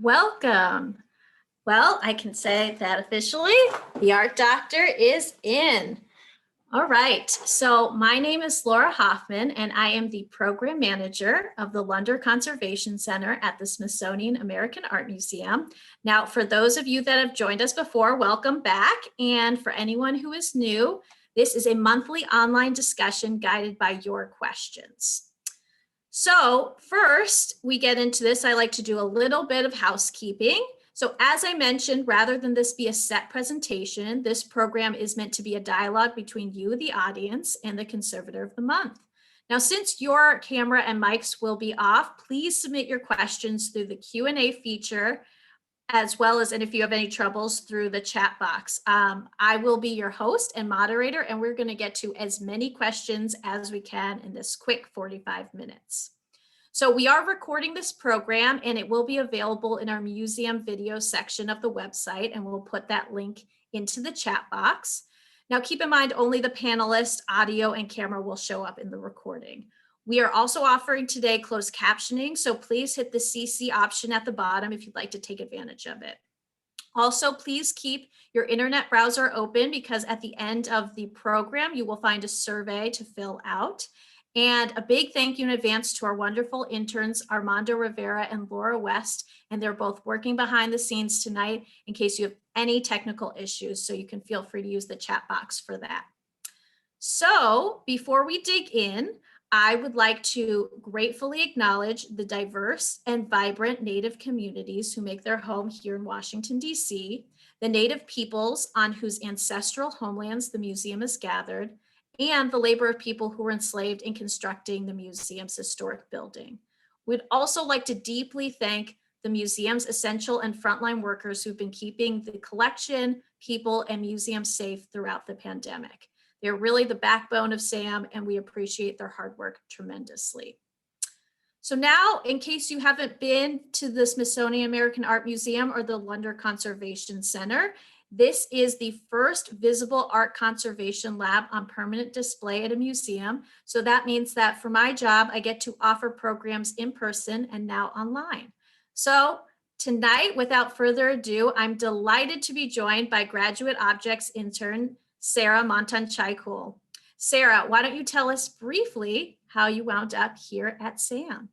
Welcome. Well, I can say that officially the art doctor is in. All right, so my name is Laura Hoffman and I am the program manager of the London Conservation Center at the Smithsonian American Art Museum. Now, for those of you that have joined us before, welcome back. And for anyone who is new, this is a monthly online discussion guided by your questions. So first we get into this, I like to do a little bit of housekeeping. So as I mentioned, rather than this be a set presentation, this program is meant to be a dialogue between you, the audience, and the conservator of the month. Now, since your camera and mics will be off, please submit your questions through the Q&A feature, as well as, and if you have any troubles, through the chat box. I will be your host and moderator, and we're going to get to as many questions as we can in this quick 45 minutes. So we are recording this program and it will be available in our museum video section of the website, and we'll put that link into the chat box. Now keep in mind, only the panelist audio and camera will show up in the recording. We are also offering today closed captioning, so please hit the CC option at the bottom if you'd like to take advantage of it. Also, please keep your internet browser open because at the end of the program, you will find a survey to fill out. And a big thank you in advance to our wonderful interns, Armando Rivera and Laura West, and they're both working behind the scenes tonight in case you have any technical issues, so you can feel free to use the chat box for that. So before we dig in, I would like to gratefully acknowledge the diverse and vibrant Native communities who make their home here in Washington, D.C., the Native peoples on whose ancestral homelands the museum is gathered, and the labor of people who were enslaved in constructing the museum's historic building. We'd also like to deeply thank the museum's essential and frontline workers who've been keeping the collection, people, and museum safe throughout the pandemic. They're really the backbone of SAM, and we appreciate their hard work tremendously. So now, in case you haven't been to the Smithsonian American Art Museum or the London Conservation Center, this is the first visible art conservation lab on permanent display at a museum. So that means that for my job, I get to offer programs in person and now online. So tonight, without further ado, I'm delighted to be joined by graduate objects intern, Sarah Montonchaikul. Sarah, why don't you tell us briefly how you wound up here at SAM?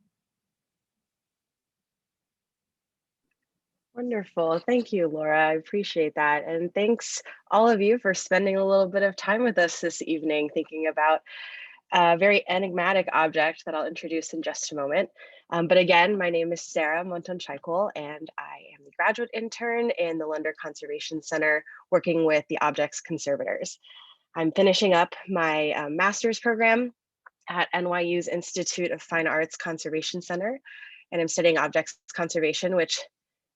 Wonderful. Thank you, Laura. I appreciate that. And thanks all of you for spending a little bit of time with us this evening, thinking about a very enigmatic object that I'll introduce in just a moment. But again, my name is Sarah Montonchaikul, and I am the graduate intern in the London Conservation Center, working with the objects conservators. I'm finishing up my master's program at NYU's Institute of Fine Arts Conservation Center, and I'm studying objects conservation, which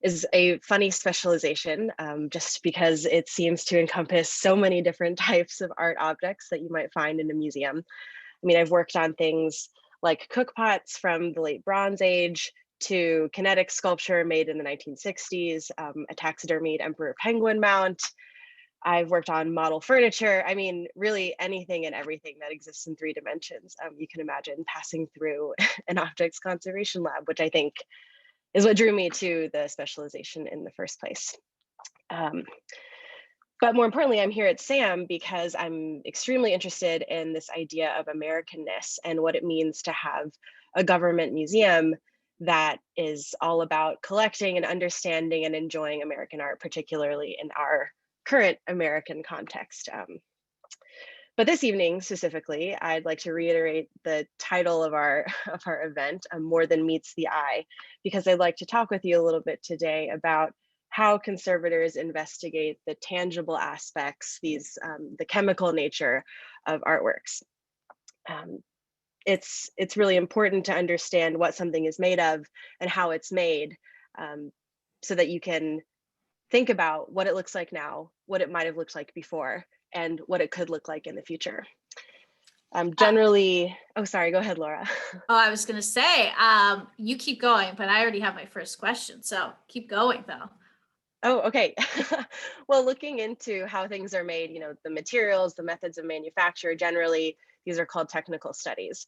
is a funny specialization just because it seems to encompass so many different types of art objects that you might find in a museum. I mean, I've worked on things like cookpots from the late Bronze Age to kinetic sculpture made in the 1960s, a taxidermied emperor penguin mount. I've worked on model furniture. I mean, really anything and everything that exists in 3 dimensions. You can imagine passing through an objects conservation lab, which I think is what drew me to the specialization in the first place. But more importantly, I'm here at SAM because I'm extremely interested in this idea of Americanness and what it means to have a government museum that is all about collecting and understanding and enjoying American art, particularly in our current American context. But this evening specifically, I'd like to reiterate the title of our event, More Than Meets the Eye, because I'd like to talk with you a little bit today about how conservators investigate the tangible aspects, the chemical nature of artworks. It's really important to understand what something is made of and how it's made, so that you can think about what it looks like now, what it might have looked like before, and what it could look like in the future. Generally, oh, sorry, go ahead, Laura. Oh, I was gonna say, you keep going, but I already have my first question, so keep going though. Oh, okay. Well, looking into how things are made, the materials, the methods of manufacture, generally, these are called technical studies.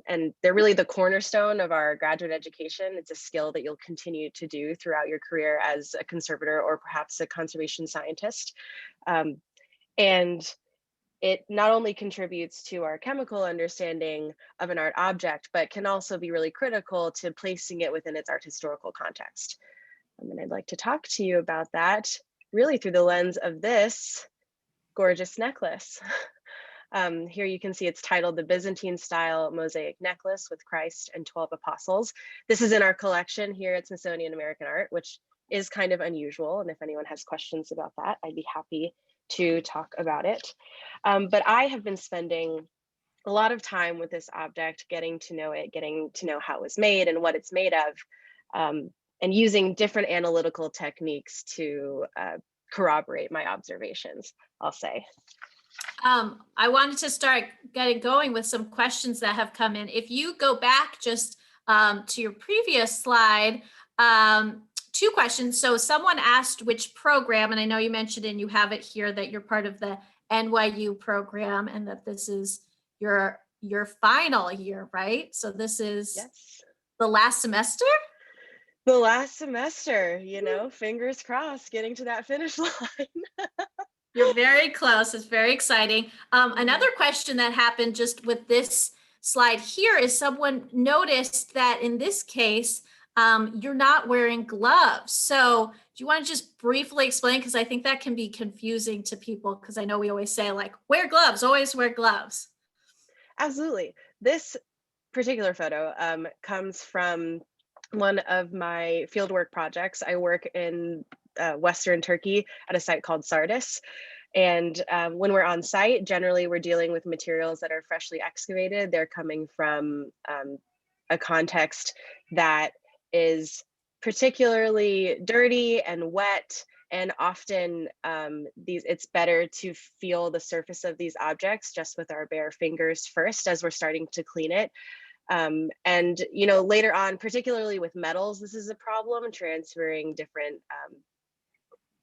And they're really the cornerstone of our graduate education. It's a skill that you'll continue to do throughout your career as a conservator or perhaps a conservation scientist. And it not only contributes to our chemical understanding of an art object, but can also be really critical to placing it within its art historical context. And I'd like to talk to you about that really through the lens of this gorgeous necklace. Here you can see it's titled the Byzantine style Mosaic necklace with Christ and 12 apostles. This is in our collection here at Smithsonian American Art, which is kind of unusual. And if anyone has questions about that, I'd be happy to talk about it. But I have been spending a lot of time with this object, getting to know it, getting to know how it was made and what it's made of, and using different analytical techniques to corroborate my observations, I'll say. I wanted to start getting going with some questions that have come in. If you go back just to your previous slide, two questions. So someone asked which program, and I know you mentioned and you have it here that you're part of the NYU program and that this is your final year, right? So this is the last semester? The last semester, you know, fingers crossed, getting to that finish line. You're very close. It's very exciting. Another question that happened just with this slide here is someone noticed that in this case, you're not wearing gloves. So do you want to just briefly explain? Because I think that can be confusing to people because I know we always say like, wear gloves, always wear gloves. Absolutely. This particular photo comes from one of my fieldwork projects. I work in Western Turkey at a site called Sardis. And when we're on site, generally we're dealing with materials that are freshly excavated. They're coming from a context that is particularly dirty and wet, and often it's better to feel the surface of these objects just with our bare fingers first as we're starting to clean it. And you know, later on, particularly with metals, this is a problem, transferring different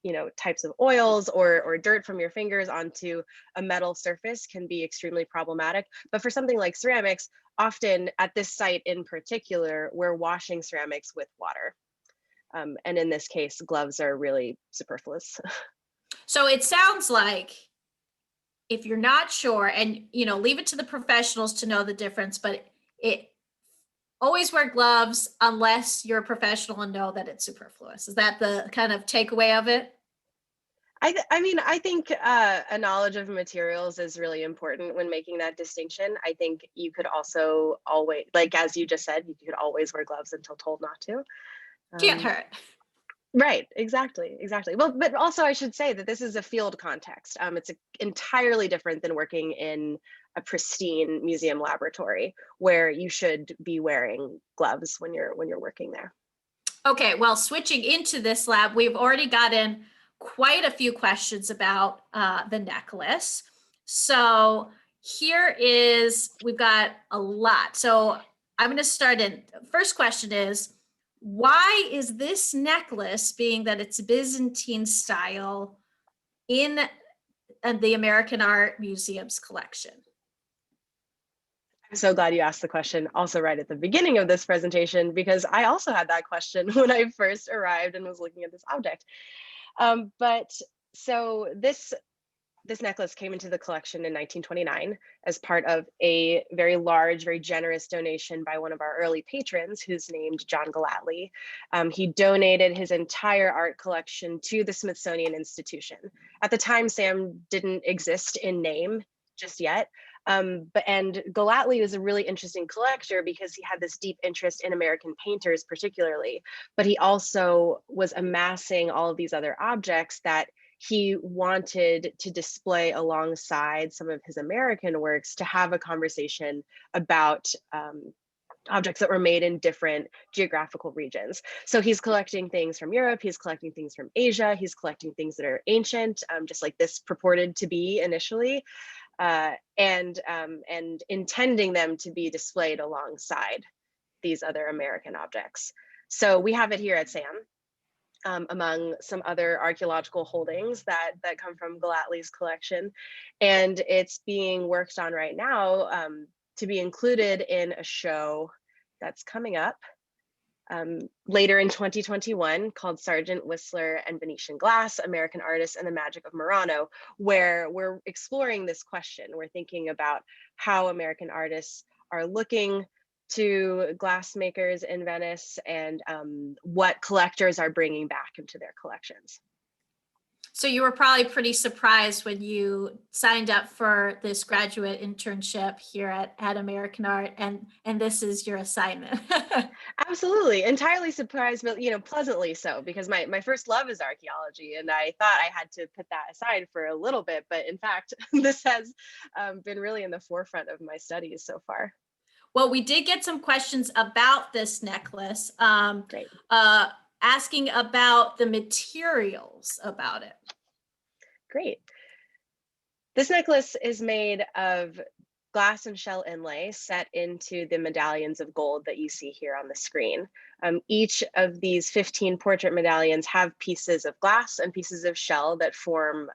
you know, types of oils or dirt from your fingers onto a metal surface can be extremely problematic. But for something like ceramics, often at this site in particular, we're washing ceramics with water. And in this case, gloves are really superfluous. So it sounds like if you're not sure, and you know, leave it to the professionals to know the difference, but it always wear gloves unless you're a professional and know that it's superfluous. Is that the kind of takeaway of it? I mean, I think a knowledge of materials is really important when making that distinction. I think you could also always, like as you just said, you could always wear gloves until told not to. Can't hurt. Right, exactly. Well, but also I should say that this is a field context. It's entirely different than working in a pristine museum laboratory where you should be wearing gloves when you're working there. Okay, well, switching into this lab, we've already gotten quite a few questions about the necklace. So we've got a lot. So I'm going to start in. First question is, why is this necklace, being that it's Byzantine style, in the American Art Museum's collection? I'm so glad you asked the question also right at the beginning of this presentation, because I also had that question when I first arrived and was looking at this object. But so this necklace came into the collection in 1929 as part of a very large, very generous donation by one of our early patrons, who's named John Galatly. He donated his entire art collection to the Smithsonian Institution. At the time, Sam didn't exist in name just yet. And Galatly was a really interesting collector because he had this deep interest in American painters particularly, but he also was amassing all of these other objects that he wanted to display alongside some of his American works to have a conversation about objects that were made in different geographical regions. So he's collecting things from Europe, he's collecting things from Asia, he's collecting things that are ancient, just like this purported to be initially, and intending them to be displayed alongside these other American objects. So we have it here at SAM. Among some other archaeological holdings that come from Galatly's collection. And it's being worked on right now to be included in a show that's coming up later in 2021 called Sargent, Whistler, and Venetian Glass, American Artists and the Magic of Murano, where we're exploring this question. We're thinking about how American artists are looking to glassmakers in Venice and what collectors are bringing back into their collections. So you were probably pretty surprised when you signed up for this graduate internship here at American Art, and this is your assignment. Absolutely, entirely surprised, but pleasantly so, because my first love is archaeology, and I thought I had to put that aside for a little bit, but in fact, this has been really in the forefront of my studies so far. Well, we did get some questions about this necklace. Great. Asking about the materials about it. Great. This necklace is made of glass and shell inlay set into the medallions of gold that you see here on the screen. Each of these 15 portrait medallions have pieces of glass and pieces of shell that form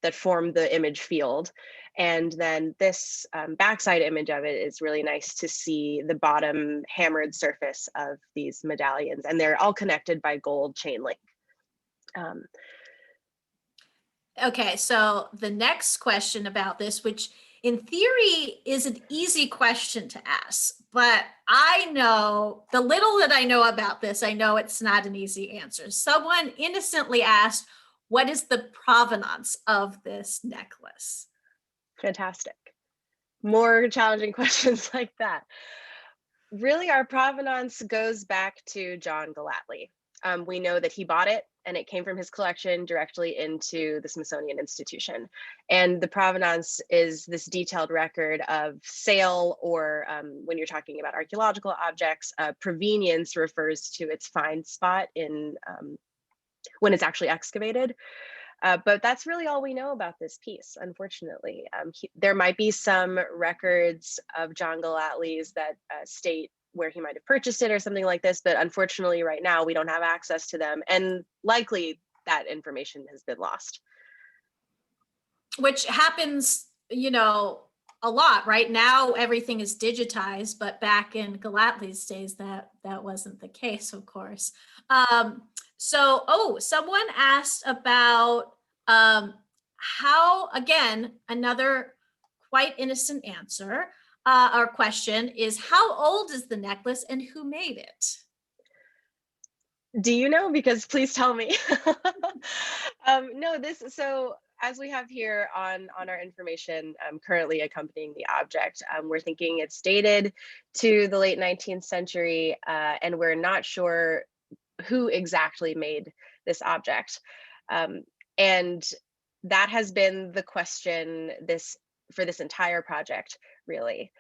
the image field. And then this backside image of it is really nice to see the bottom hammered surface of these medallions, and they're all connected by gold chain link. Okay, so the next question about this, which in theory is an easy question to ask, but I know the little that I know about this, I know it's not an easy answer. Someone innocently asked, what is the provenance of this necklace? Fantastic. More challenging questions like that. Really, our provenance goes back to John Gallatley. We know that he bought it and it came from his collection directly into the Smithsonian Institution. And the provenance is this detailed record of sale, or when you're talking about archaeological objects, provenience refers to its find spot in when it's actually excavated. But that's really all we know about this piece, unfortunately. There might be some records of John Gallatley's that state where he might have purchased it or something like this, but unfortunately right now we don't have access to them, and likely that information has been lost. Which happens, a lot. Right now everything is digitized, but back in Gallatley's days that wasn't the case, of course. Someone asked about how, again, another quite innocent answer or question is, how old is the necklace and who made it? Do you know? Because please tell me. No, so as we have here on our information currently accompanying the object, we're thinking it's dated to the late 19th century, and we're not sure who exactly made this object. And that has been the question for this entire project, really.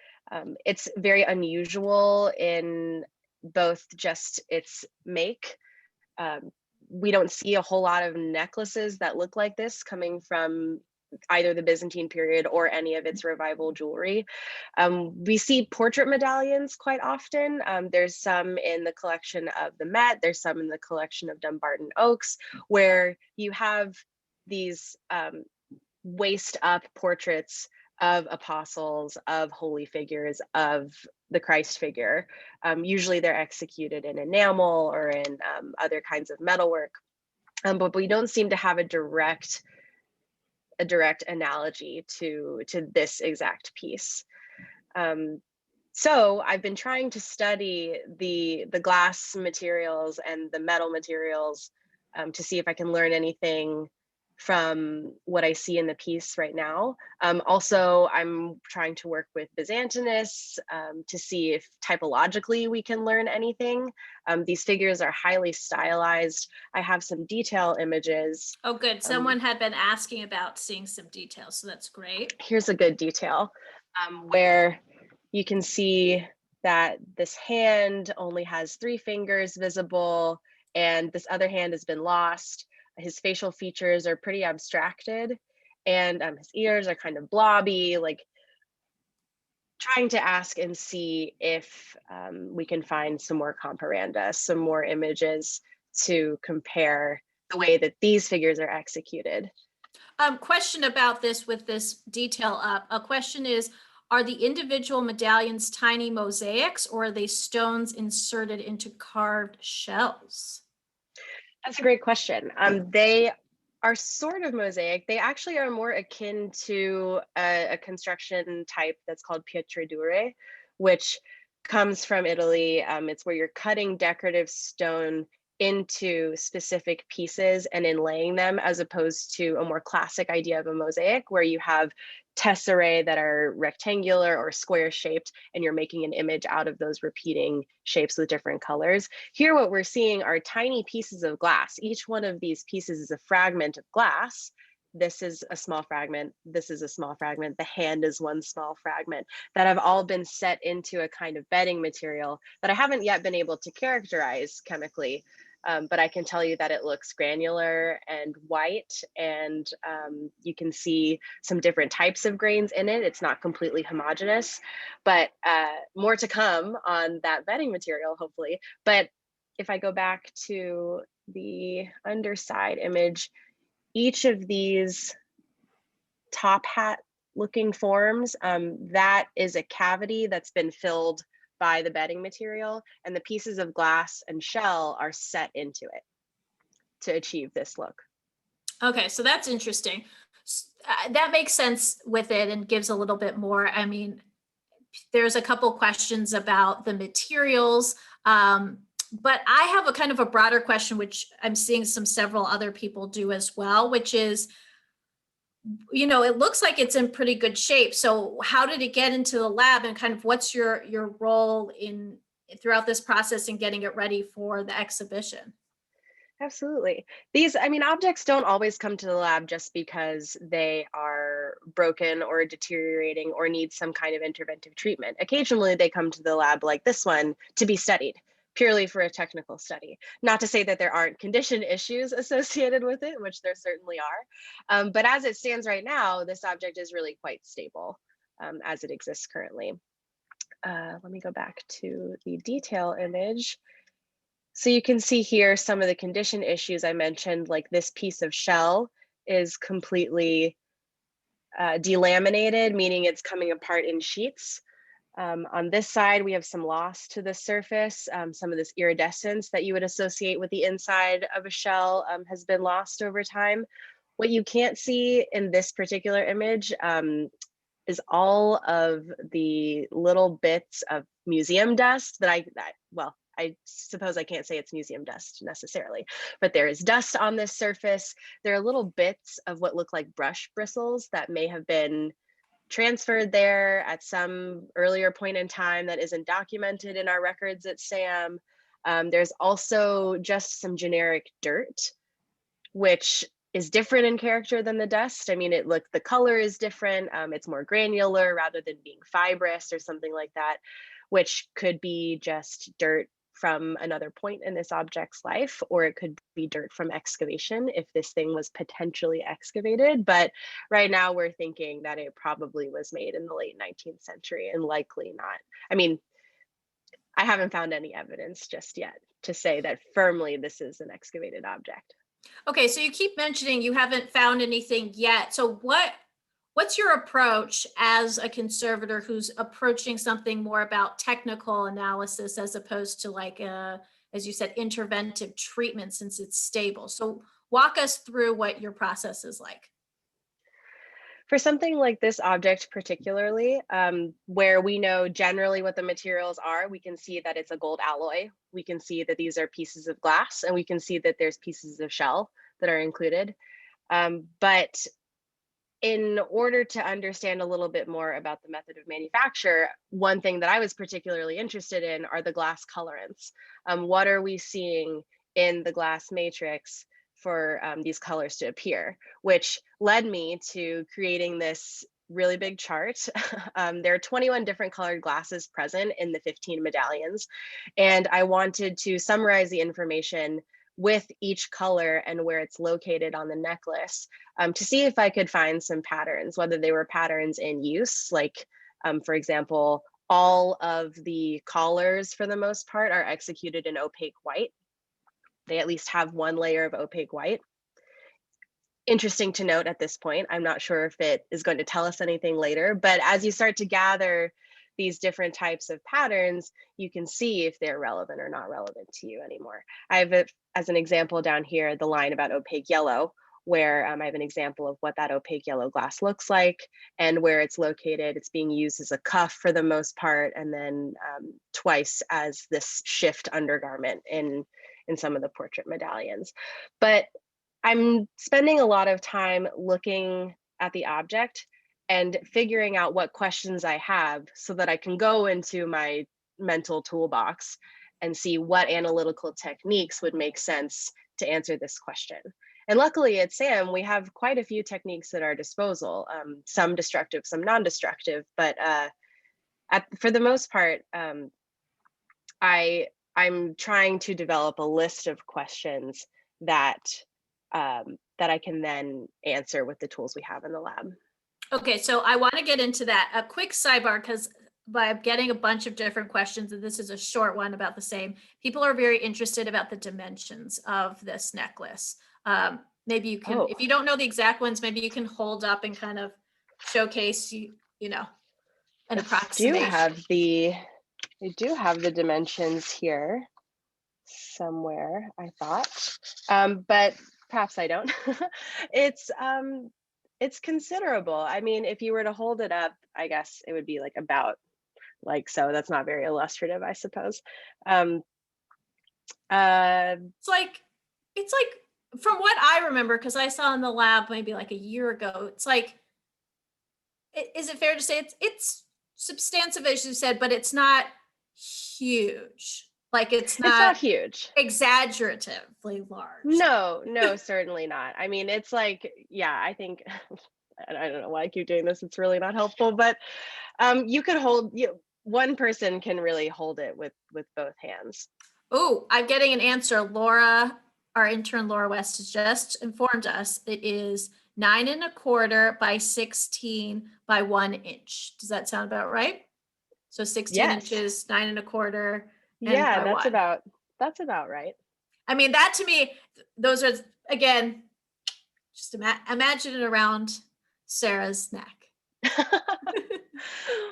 It's very unusual in both just its make. We don't see a whole lot of necklaces that look like this coming from either the Byzantine period or any of its revival jewelry. We see portrait medallions quite often. There's some in the collection of the Met, there's some in the collection of Dumbarton Oaks, where you have these waist up portraits of apostles, of holy figures, of the Christ figure. Usually they're executed in enamel or in other kinds of metalwork, but we don't seem to have a direct analogy to this exact piece. So I've been trying to study the glass materials and the metal materials to see if I can learn anything from what I see in the piece right now. Also, I'm trying to work with Byzantinists to see if typologically we can learn anything. These figures are highly stylized. I have some detail images. Oh, good. Someone had been asking about seeing some details, so that's great. Here's a good detail where you can see that this hand only has 3 fingers visible, and this other hand has been lost. His facial features are pretty abstracted, and his ears are kind of blobby, like trying to ask and see if we can find some more comparanda, some more images to compare the way that these figures are executed. Question about this with this detail up. A question is, Are the individual medallions tiny mosaics, or are they stones inserted into carved shells? That's a great question. They are sort of mosaic. They actually are more akin to a construction type that's called pietra dure, which comes from Italy. It's where you're cutting decorative stone into specific pieces and inlaying them, as opposed to a more classic idea of a mosaic where you have tesserae that are rectangular or square shaped, and you're making an image out of those repeating shapes with different colors. Here, what we're seeing are tiny pieces of glass. Each one of these pieces is a fragment of glass. This is a small fragment. This is a small fragment. The hand is one small fragment that have all been set into a kind of bedding material that I haven't yet been able to characterize chemically. But I can tell you that it looks granular and white, and you can see some different types of grains in it. It's not completely homogeneous, but more to come on that bedding material, hopefully. But if I go back to the underside image, each of these top hat looking forms, that is a cavity that's been filled by the bedding material, and the pieces of glass and shell are set into it to achieve this look. Okay, so that's interesting. That makes sense with it and gives a little bit more. I mean, there's a couple questions about the materials, but I have a kind of a broader question, which I'm seeing several other people do as well, which is, it looks like it's in pretty good shape. So how did it get into the lab, and kind of what's your role in throughout this process in getting it ready for the exhibition? Absolutely. These, I mean, objects don't always come to the lab just because they are broken or deteriorating or need some kind of interventive treatment. Occasionally, they come to the lab like this one to be studied purely for a technical study. Not to say that there aren't condition issues associated with it, which there certainly are. But as it stands right now, this object is really quite stable as it exists currently. Let me go back to the detail image. So you can see here some of the condition issues I mentioned, like this piece of shell is completely delaminated, meaning it's coming apart in sheets. On this side, we have some loss to the surface. Some of this iridescence that you would associate with the inside of a shell has been lost over time. What you can't see in this particular image is all of the little bits of museum dust well, I suppose I can't say it's museum dust necessarily, but there is dust on this surface. There are little bits of what look like brush bristles that may have been transferred there at some earlier point in time that isn't documented in our records at SAM. There's also just some generic dirt, which is different in character than the dust. I mean, the color is different. It's more granular rather than being fibrous or something like that, which could be just dirt from another point in this object's life, or it could be dirt from excavation if this thing was potentially excavated. But right now we're thinking that it probably was made in the late 19th century and likely not. I mean, I haven't found any evidence just yet to say that firmly this is an excavated object. Okay, so you keep mentioning you haven't found anything yet. So what's your approach as a conservator who's approaching something more about technical analysis as opposed to like as you said, interventive treatment, since it's stable? So walk us through what your process is like. For something like this object particularly, where we know generally what the materials are, we can see that it's a gold alloy. We can see that these are pieces of glass, and we can see that there's pieces of shell that are included. But in order to understand a little bit more about the method of manufacture, one thing that I was particularly interested in are the glass colorants. What are we seeing in the glass matrix for these colors to appear, which led me to creating this really big chart. There are 21 different colored glasses present in the 15 medallions, and I wanted to summarize the information with each color and where it's located on the necklace to see if I could find some patterns, whether they were patterns in use, like for example, all of the collars for the most part are executed in opaque white. They at least have one layer of opaque white. interesting to note at this point. I'm not sure if it is going to tell us anything later, but as you start to gather these different types of patterns, you can see if they're relevant or not relevant to you anymore. I have, as an example down here, the line about opaque yellow, where I have an example of what that opaque yellow glass looks like and where it's located. It's being used as a cuff for the most part, and then twice as this shift undergarment in some of the portrait medallions. But I'm spending a lot of time looking at the object and figuring out what questions I have so that I can go into my mental toolbox and see what analytical techniques would make sense to answer this question. And luckily at SAM, we have quite a few techniques at our disposal, some destructive, some non-destructive, but for the most part, I'm trying to develop a list of questions that that I can then answer with the tools we have in the lab. Okay, so I want to get into that. A quick sidebar, because by getting a bunch of different questions, and this is a short one about the same. People are very interested about the dimensions of this necklace. Maybe you can, if you don't know the exact ones, maybe you can hold up and kind of showcase, you know, an approximation. I do have the dimensions here somewhere, I thought, but perhaps I don't. It's considerable. I mean, if you were to hold it up, I guess it would be like about like so. That's not very illustrative, I suppose. It's like from what I remember, because I saw in the lab maybe like a year ago, it's like, is it fair to say it's substantive, as you said, but it's not huge. Like it's not huge, exaggeratively large. No, certainly not. I mean, it's like, yeah, I think, I don't know why I keep doing this. It's really not helpful, but you could hold, one person can really hold it with both hands. Oh, I'm getting an answer. Laura, our intern Laura West, has just informed us it is 9 1/4 by 16 by 1 inch. Does that sound about right? So 16 inches, 9 1/4. Yeah, that's about right. I mean, that to me, those are, again, just imagine it around Sarah's neck.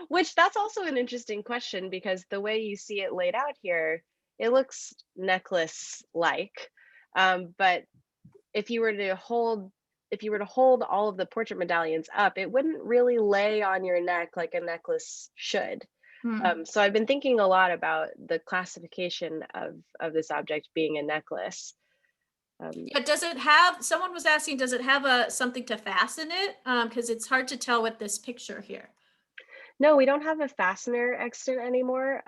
Which, that's also an interesting question, because the way you see it laid out here, it looks necklace-like. But if you were to hold all of the portrait medallions up, it wouldn't really lay on your neck like a necklace should. So I've been thinking a lot about the classification of this object being a necklace. Yeah, does it have, someone was asking, does it have something to fasten it? Because it's hard to tell with this picture here. No, we don't have a fastener extant anymore.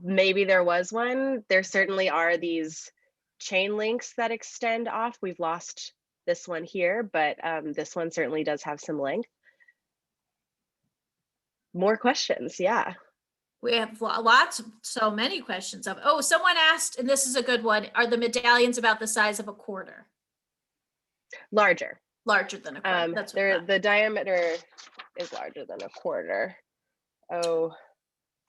Maybe there was one. There certainly are these chain links that extend off. We've lost this one here, but this one certainly does have some length. More questions, yeah. We have so many questions of, oh, someone asked, and this is a good one, are the medallions about the size of a quarter? Larger than a quarter. That's what the diameter is larger than a quarter. Oh,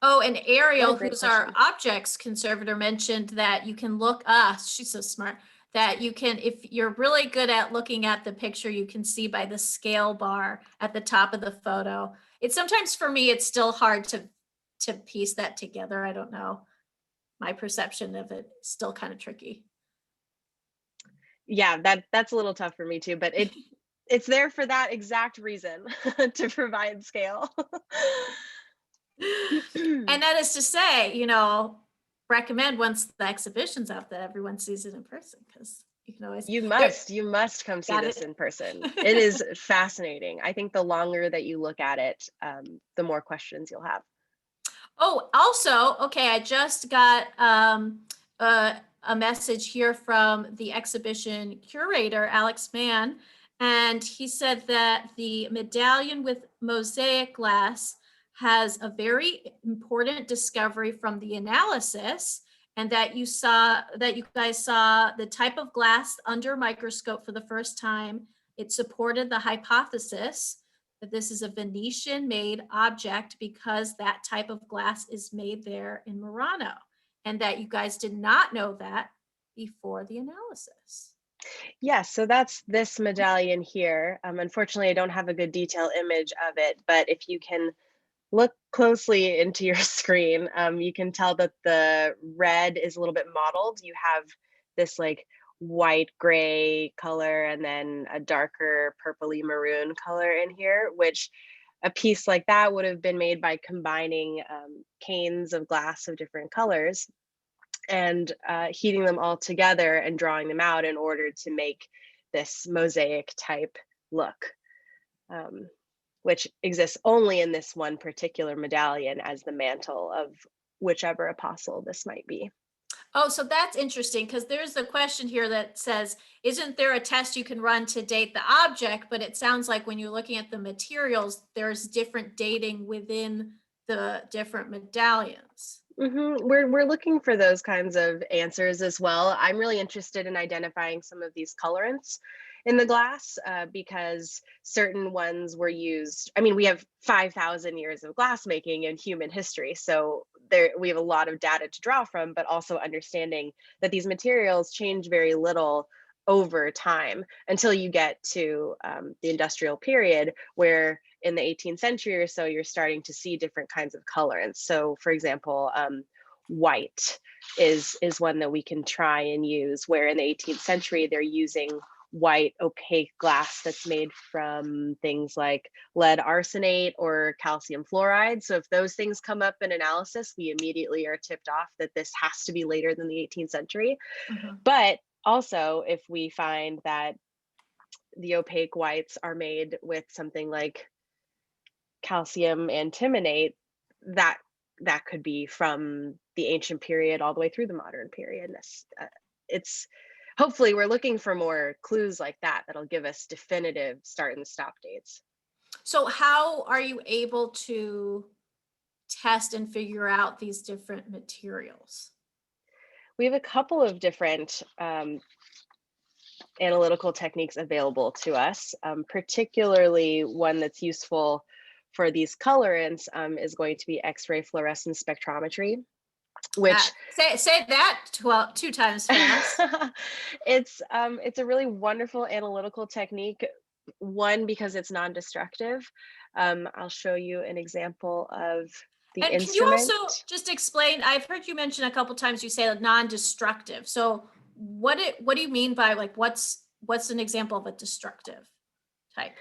and Ariel, who's our objects conservator, mentioned that you can look, she's so smart, that you can, if you're really good at looking at the picture, you can see by the scale bar at the top of the photo. It's sometimes, for me, it's still hard to piece that together. I don't know. My perception of it is still kind of tricky. Yeah, that's a little tough for me too, but it's there for that exact reason, to provide scale. And that is to say, recommend once the exhibition's out that everyone sees it in person, because you can always. You must come see this in person. It is fascinating. I think the longer that you look at it, the more questions you'll have. Oh, also, okay, I just got a message here from the exhibition curator, Alex Mann, and he said that the medallion with mosaic glass has a very important discovery from the analysis, and that you guys saw the type of glass under microscope for the first time. It supported the hypothesis that this is a Venetian made object because that type of glass is made there in Murano, and that you guys did not know that before the analysis. Yes, so that's this medallion here. Unfortunately, I don't have a good detail image of it, but if you can look closely into your screen, you can tell that the red is a little bit mottled. You have this like white gray color and then a darker purpley maroon color in here, which a piece like that would have been made by combining canes of glass of different colors and heating them all together and drawing them out in order to make this mosaic type look, um, which exists only in this one particular medallion as the mantle of whichever apostle this might be. Oh, so that's interesting because there's a question here that says, isn't there a test you can run to date the object? But it sounds like when you're looking at the materials, there's different dating within the different medallions. We're looking for those kinds of answers as well. I'm really interested in identifying some of these colorants in the glass because certain ones were used. I mean, we have 5,000 years of glass making in human history, so there we have a lot of data to draw from, but also understanding that these materials change very little over time until you get to the industrial period where in the 18th century or so, you're starting to see different kinds of colorants. So for example, white is one that we can try and use, where in the 18th century, they're using white opaque glass that's made from things like lead arsenate or calcium fluoride. So if those things come up in analysis, we immediately are tipped off that this has to be later than the 18th century. Mhm. But also, if we find that the opaque whites are made with something like calcium antimonate, that that could be from the ancient period all the way through the modern period. It's hopefully we're looking for more clues like that that'll give us definitive start and stop dates. So how are you able to test and figure out these different materials? We have a couple of different analytical techniques available to us, particularly one that's useful for these colorants is going to be X-ray fluorescence spectrometry, which Say that 2 times fast. it's a really wonderful analytical technique. One, because it's non-destructive. I'll show you an example of the And can you instrument. also just explain? I've heard you mention a couple times you say non-destructive. So what do you mean by like what's an example of a destructive type?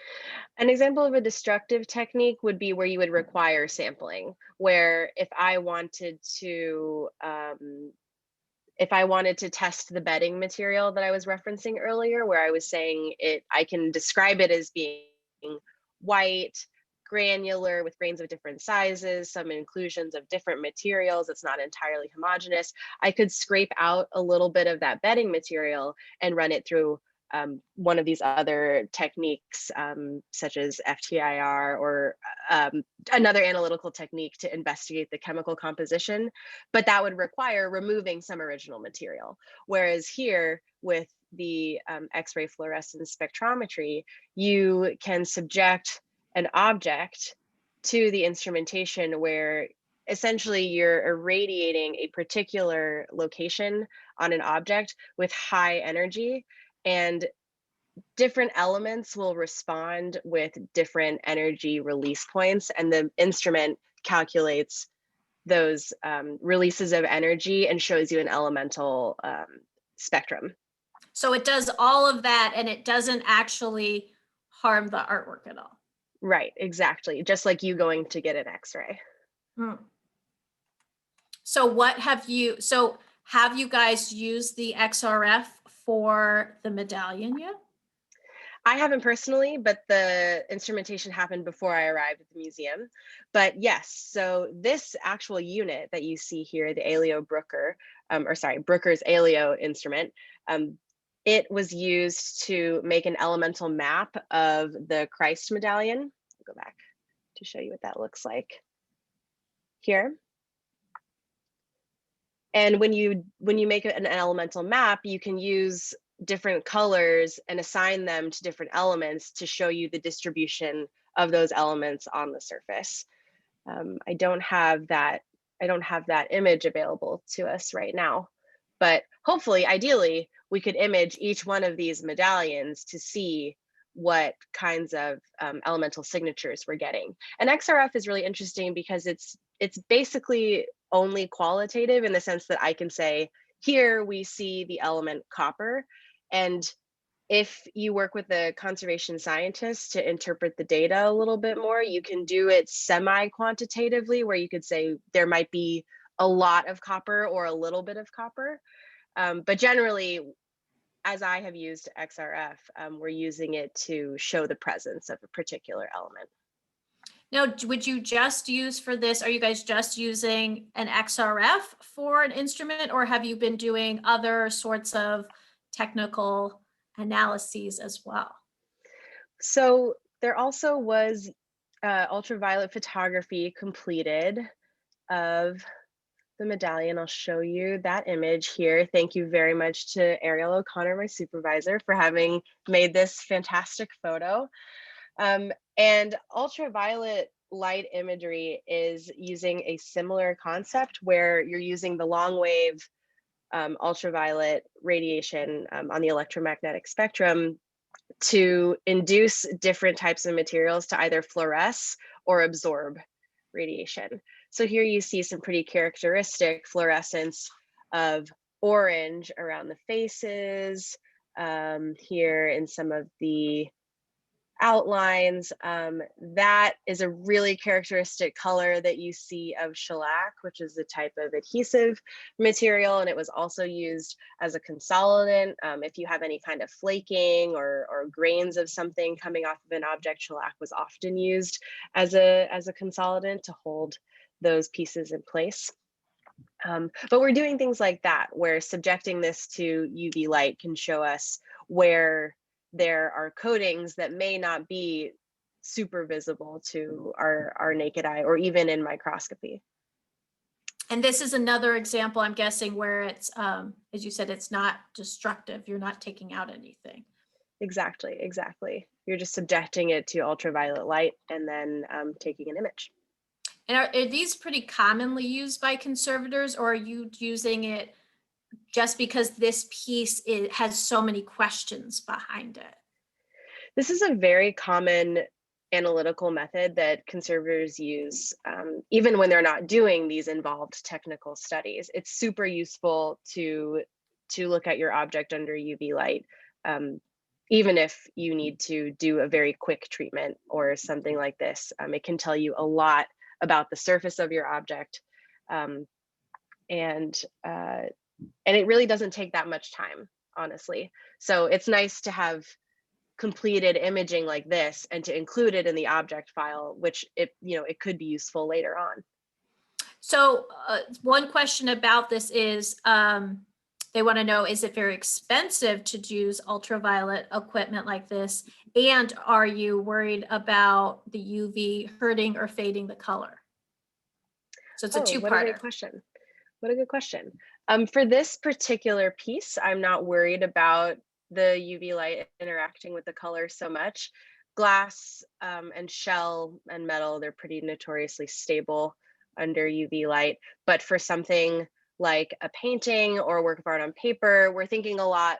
An example of a destructive technique would be where you would require sampling, where if I wanted to test the bedding material that I was referencing earlier, where I was saying I can describe it as being white, granular with grains of different sizes, some inclusions of different materials. It's not entirely homogeneous. I could scrape out a little bit of that bedding material and run it through one of these other techniques, such as FTIR or another analytical technique to investigate the chemical composition, but that would require removing some original material. Whereas here with the X-ray fluorescence spectrometry, you can subject an object to the instrumentation where essentially you're irradiating a particular location on an object with high energy, and different elements will respond with different energy release points, and the instrument calculates those releases of energy and shows you an elemental spectrum. So it does all of that and it doesn't actually harm the artwork at all. Right, exactly. Just like you going to get an X-ray. Hmm. So have you guys used the XRF for the medallion yet? I haven't personally, but the instrumentation happened before I arrived at the museum. But yes, so this actual unit that you see here, the Aleo Brooker, Brooker's Aleo instrument, it was used to make an elemental map of the Christ medallion. I'll go back to show you what that looks like here. And when you make an elemental map, you can use different colors and assign them to different elements to show you the distribution of those elements on the surface. I don't have that image available to us right now, But hopefully, ideally, we could image each one of these medallions to see what kinds of elemental signatures we're getting. And XRF is really interesting because it's basically only qualitative in the sense that I can say, here we see the element copper. And if you work with a conservation scientist to interpret the data a little bit more, you can do it semi-quantitatively, where you could say there might be a lot of copper or a little bit of copper. But generally, as I have used XRF, we're using it to show the presence of a particular element. Now, would you just use for this, are you guys just using an XRF for an instrument, or have you been doing other sorts of technical analyses as well? So there also was ultraviolet photography completed of the medallion. I'll show you that image here. Thank you very much to Ariel O'Connor, my supervisor, for having made this fantastic photo. And ultraviolet light imagery is using a similar concept where you're using the long wave ultraviolet radiation on the electromagnetic spectrum to induce different types of materials to either fluoresce or absorb radiation. So here you see some pretty characteristic fluorescence of orange around the faces, here in some of the outlines. That is a really characteristic color that you see of shellac, which is a type of adhesive material, and it was also used as a consolidant. If you have any kind of flaking or grains of something coming off of an object, shellac was often used as a consolidant to hold those pieces in place. But we're doing things like that, where subjecting this to UV light can show us where there are coatings that may not be super visible to our naked eye or even in microscopy. And this is another example, I'm guessing, where it's, as you said, it's not destructive. You're not taking out anything. Exactly, exactly. You're just subjecting it to ultraviolet light and then taking an image. And are these pretty commonly used by conservators, or are you using it just because this piece has so many questions behind it? This is a very common analytical method that conservators use, even when they're not doing these involved technical studies. It's super useful to look at your object under UV light, even if you need to do a very quick treatment or something like this. It can tell you a lot about the surface of your object, and it really doesn't take that much time, honestly. So it's nice to have completed imaging like this and to include it in the object file, which it could be useful later on. So one question about this is, they want to know, is it very expensive to use ultraviolet equipment like this? And are you worried about the UV hurting or fading the color? So it's a two-parter. What a great question. What a good question. For this particular piece, I'm not worried about the UV light interacting with the color so much. Glass and shell and metal, they're pretty notoriously stable under UV light. But for something like a painting or work of art on paper, we're thinking a lot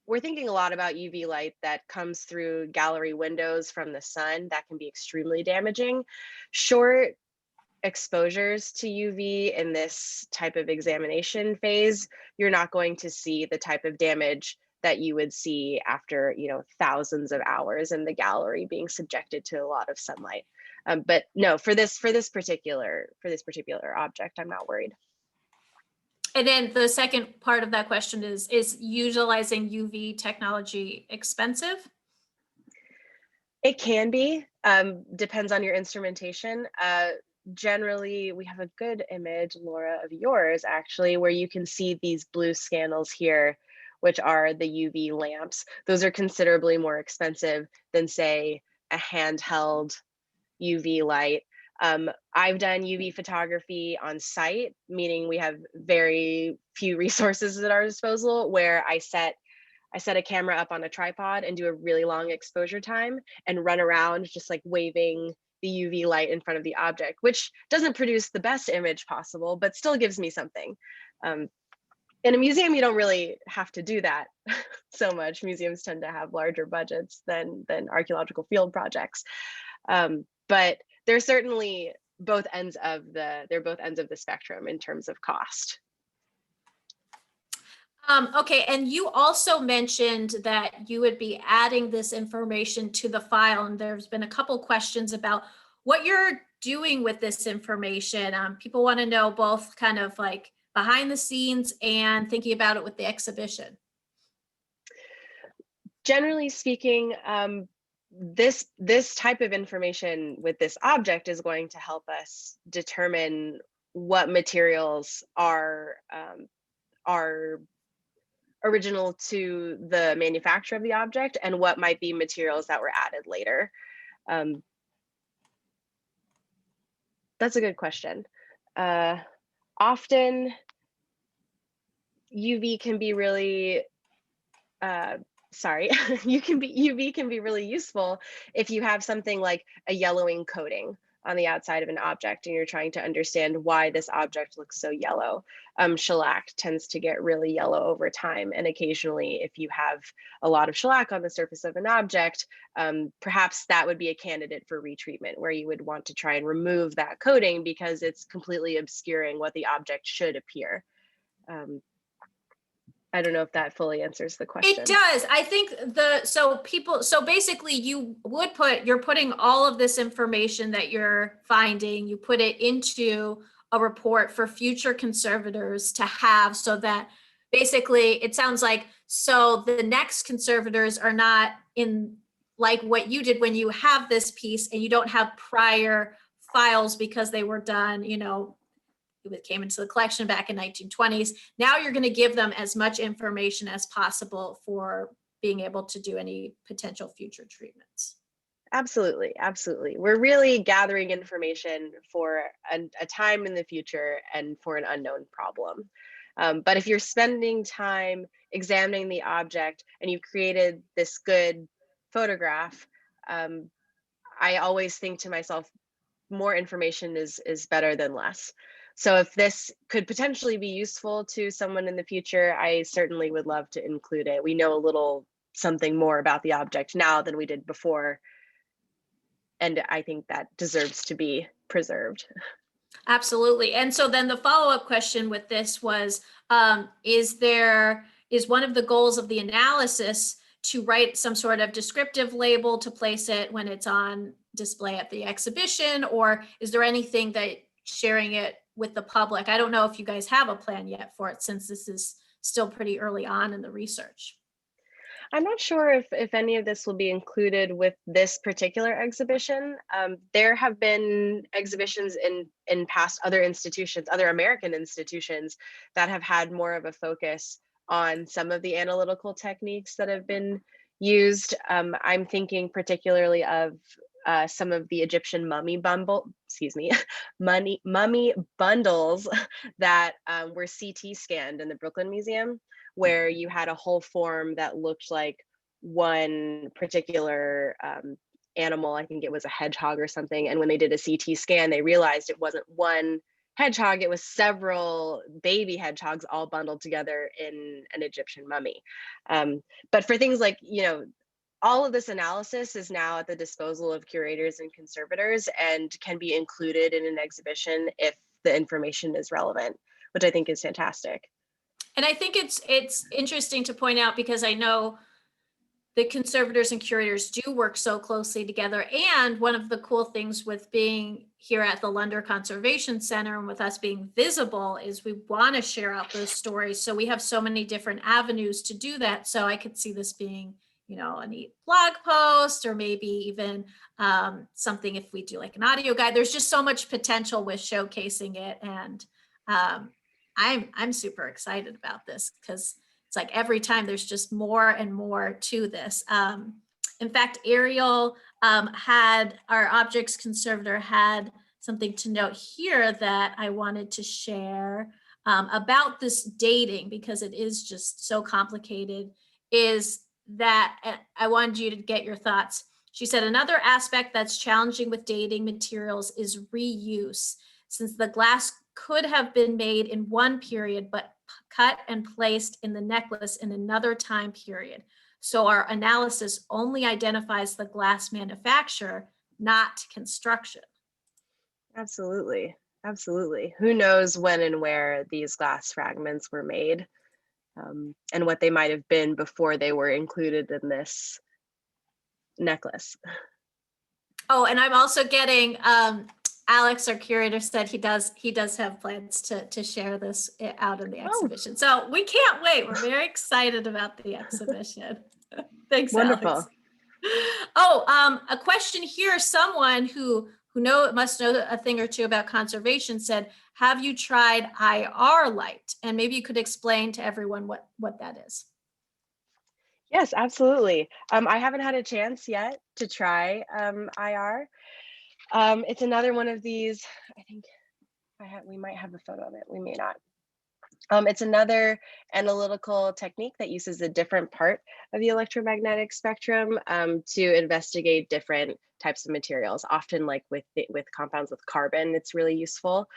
about UV light that comes through gallery windows from the sun. That can be extremely damaging. Short exposures to UV in this type of examination phase, you're not going to see the type of damage that you would see after thousands of hours in the gallery being subjected to a lot of sunlight. But no, for this particular object, I'm not worried. And then the second part of that question is utilizing UV technology expensive? It can be, depends on your instrumentation. Generally, we have a good image, Laura, of yours actually, where you can see these blue scannels here, which are the UV lamps. Those are considerably more expensive than, say, a handheld UV light. I've done UV photography on site, meaning we have very few resources at our disposal, where I set a camera up on a tripod and do a really long exposure time and run around just like waving the UV light in front of the object, which doesn't produce the best image possible, but still gives me something. In a museum, you don't really have to do that so much. Museums tend to have larger budgets than archaeological field projects. But they're certainly both ends of the spectrum in terms of cost. Okay, and you also mentioned that you would be adding this information to the file, and there's been a couple questions about what you're doing with this information. People want to know both kind of like behind the scenes and thinking about it with the exhibition. Generally speaking, this type of information with this object is going to help us determine what materials are original to the manufacture of the object and what might be materials that were added later. That's a good question. Often UV can be really UV can be really useful if you have something like a yellowing coating on the outside of an object and you're trying to understand why this object looks so yellow. Shellac tends to get really yellow over time, and occasionally if you have a lot of shellac on the surface of an object, perhaps that would be a candidate for retreatment, where you would want to try and remove that coating because it's completely obscuring what the object should appear. I don't know if that fully answers the question. It does. I think so basically you're putting all of this information that you're finding, you put it into a report for future conservators to have, so that basically it sounds like, so the next conservators are not in like what you did when you have this piece and you don't have prior files because they were done, it came into the collection back in 1920s. Now you're going to give them as much information as possible for being able to do any potential future treatments. Absolutely, absolutely. We're really gathering information for a time in the future and for an unknown problem. But if you're spending time examining the object and you've created this good photograph, I always think to myself, more information is better than less. So if this could potentially be useful to someone in the future, I certainly would love to include it. We know a little something more about the object now than we did before, and I think that deserves to be preserved. Absolutely. And so then the follow-up question with this was, is one of the goals of the analysis to write some sort of descriptive label to place it when it's on display at the exhibition, or is there anything that sharing it with the public? I don't know if you guys have a plan yet for it, since this is still pretty early on in the research. I'm not sure if any of this will be included with this particular exhibition. There have been exhibitions in past other institutions, other American institutions, that have had more of a focus on some of the analytical techniques that have been used. I'm thinking particularly of some of the Egyptian mummy bundles that were CT scanned in the Brooklyn Museum, where you had a whole form that looked like one particular animal. I think it was a hedgehog or something. And when they did a CT scan, they realized it wasn't one hedgehog, it was several baby hedgehogs all bundled together in an Egyptian mummy. But for things like, all of this analysis is now at the disposal of curators and conservators and can be included in an exhibition if the information is relevant, which I think is fantastic. And I think it's interesting to point out, because I know the conservators and curators do work so closely together. And one of the cool things with being here at the Lunder Conservation Center and with us being visible is we want to share out those stories. So we have so many different avenues to do that. So I could see this being, a neat blog post, or maybe even something if we do like an audio guide. There's just so much potential with showcasing it. And I'm super excited about this, because it's like every time there's just more and more to this. In fact, Ariel our objects conservator had something to note here that I wanted to share about this dating, because it is just so complicated, is that I wanted you to get your thoughts. She said, another aspect that's challenging with dating materials is reuse. Since the glass could have been made in one period, but cut and placed in the necklace in another time period. So our analysis only identifies the glass manufacturer, not construction. Absolutely. Absolutely. Who knows when and where these glass fragments were made, and what they might have been before they were included in this necklace. Oh, and I'm also getting Alex, our curator, said he does have plans to share this out in the exhibition. So we can't wait. We're very excited about the exhibition. Thanks, Wonderful. Alex. Oh, a question here. Someone who must know a thing or two about conservation said, have you tried IR light? And maybe you could explain to everyone what that is. Yes, absolutely. I haven't had a chance yet to try IR. It's another one of these, I think we might have a photo of it, we may not. It's another analytical technique that uses a different part of the electromagnetic spectrum to investigate different types of materials. Often, like with compounds with carbon, it's really useful,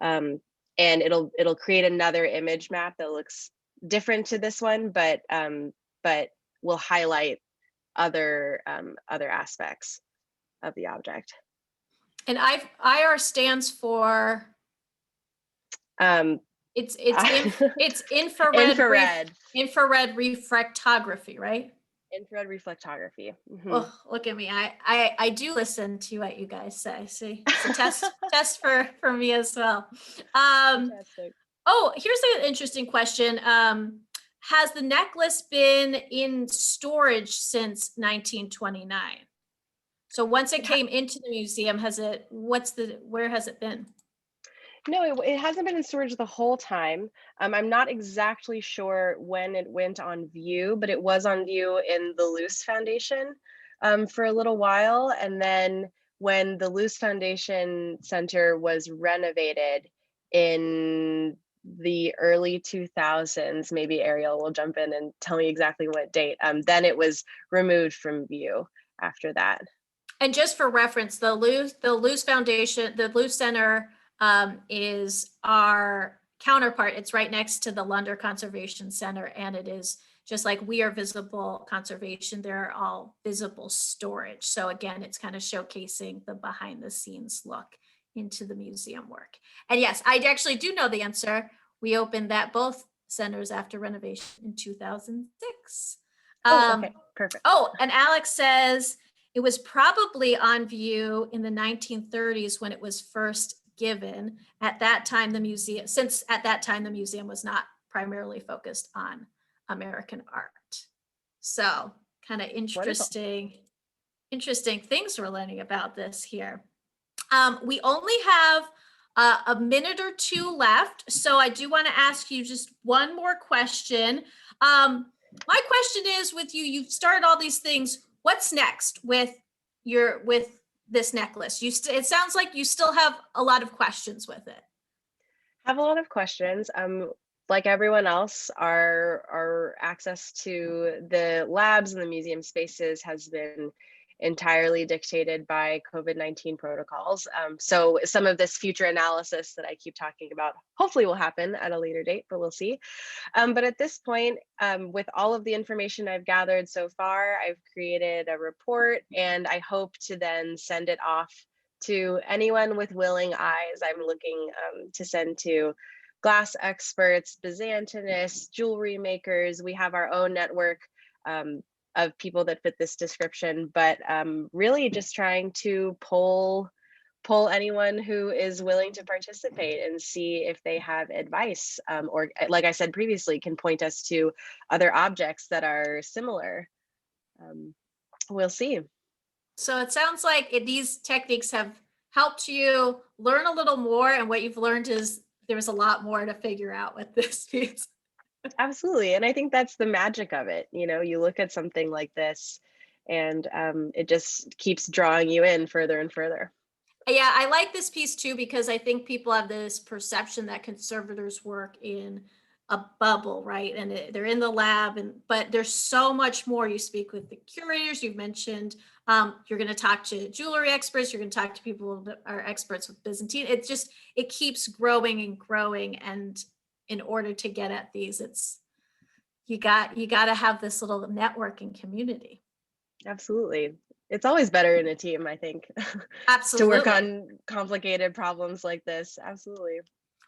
and it'll create another image map that looks different to this one, but will highlight other aspects of the object. And IR stands for. It's infrared refractography, right? Infrared reflectography. Mm-hmm. Oh, look at me. I do listen to what you guys say. See, it's a test for me as well. Fantastic. Oh, here's an interesting question. Has the necklace been in storage since 1929? So once it came into the museum, where has it been? No, it hasn't been in storage the whole time. I'm not exactly sure when it went on view, but it was on view in the Luce Foundation for a little while. And then when the Luce Foundation Center was renovated in the early 2000s, maybe Ariel will jump in and tell me exactly what date, then it was removed from view after that. And just for reference, the Luce Foundation, the Luce Center is our counterpart. It's right next to the London Conservation Center, and it is just like we are visible conservation, they're all visible storage. So again, it's kind of showcasing the behind the scenes look into the museum work. And yes, I actually do know the answer. We opened both centers after renovation in 2006. Okay, perfect. Oh, and Alex says it was probably on view in the 1930s when it was first given. At that time, the museum was not primarily focused on American art. So kind of interesting things we're learning about this here. We only have a minute or two left. So I do want to ask you just one more question. My question is with you, you've started all these things. What's next with this necklace? It sounds like you still have a lot of questions with it. Have a lot of questions. Like everyone else, our access to the labs and the museum spaces has been entirely dictated by COVID-19 protocols. So some of this future analysis that I keep talking about hopefully will happen at a later date, but we'll see. But at this point, with all of the information I've gathered so far, I've created a report, and I hope to then send it off to anyone with willing eyes. I'm looking to send to glass experts, Byzantinists, jewelry makers. We have our own network of people that fit this description, but really just trying to pull anyone who is willing to participate and see if they have advice, or like I said previously, can point us to other objects that are similar. We'll see. So it sounds like these techniques have helped you learn a little more, and what you've learned is there's a lot more to figure out with this piece. Absolutely. And I think that's the magic of it. You look at something like this and it just keeps drawing you in further and further. Yeah, I like this piece too, because I think people have this perception that conservators work in a bubble, right? And they're in the lab, but there's so much more. You speak with the curators, you've mentioned You're going to talk to jewelry experts. You're going to talk to people that are experts with Byzantine. It keeps growing and growing. And in order to get at these, you got to have this little networking community. Absolutely. It's always better in a team, I think, to work Absolutely. on complicated problems like this. Absolutely.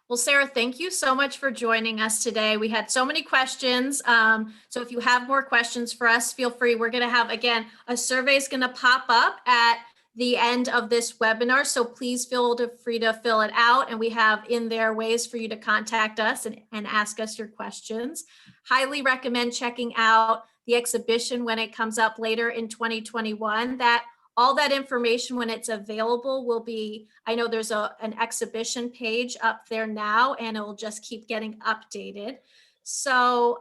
Well, Sarah, thank you so much for joining us today. We had so many questions. So if you have more questions for us, feel free. We're going to have, again, a survey is going to pop up at the end of this webinar. So please feel free to fill it out. And we have in there ways for you to contact us and ask us your questions. Highly recommend checking out the exhibition when it comes up later in 2021. All that information, when it's available, will be, I know there's an exhibition page up there now, and it will just keep getting updated. So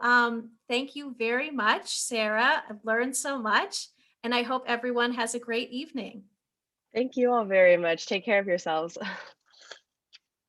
thank you very much, Sarah. I've learned so much, and I hope everyone has a great evening. Thank you all very much. Take care of yourselves.